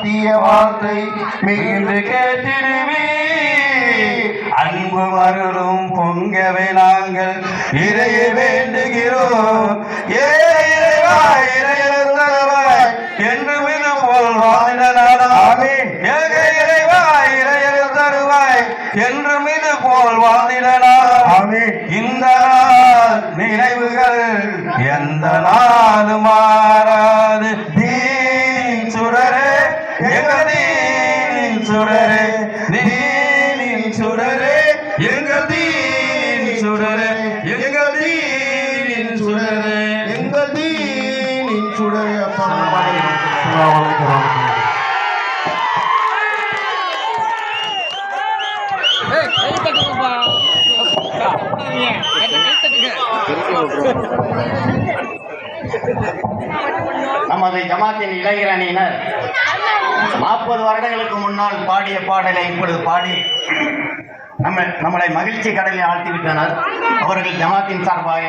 சாத்திய வார்த்தை மிகுந்து கேட்டிடுவே அன்பு மருளும் பொங்கவே நாங்கள் இறைய வேண்டுகிறோம் இறைவா இறையருள்வாய் என்று மிது போல் வாழ்ந்திடனாமே இறைவா இறையருள் தருவாய் என்று மிது போல் வாழ்ந்திடனாமே இந்த நாள் நினைவுகள் எந்த நாளும் மாறாது தீன் சுடரே எங்கள் தீனின் சுடரே தீனின் சுடரே எங்கள் தீனின் சுடரே எங்கள் தீனின் சுடரே எங்கள் தீனின் சுடரே நமது ஜமாத்தின் இளைஞர் அணியினர் 40 வருடங்களுக்கு முன்னால் பாடிய பாடலை இப்பொழுது பாடி நம்மளை மகிழ்ச்சி கடலில் ஆழ்த்திவிட்டனர். அவர்கள் ஜமாத்தின் சார்பாக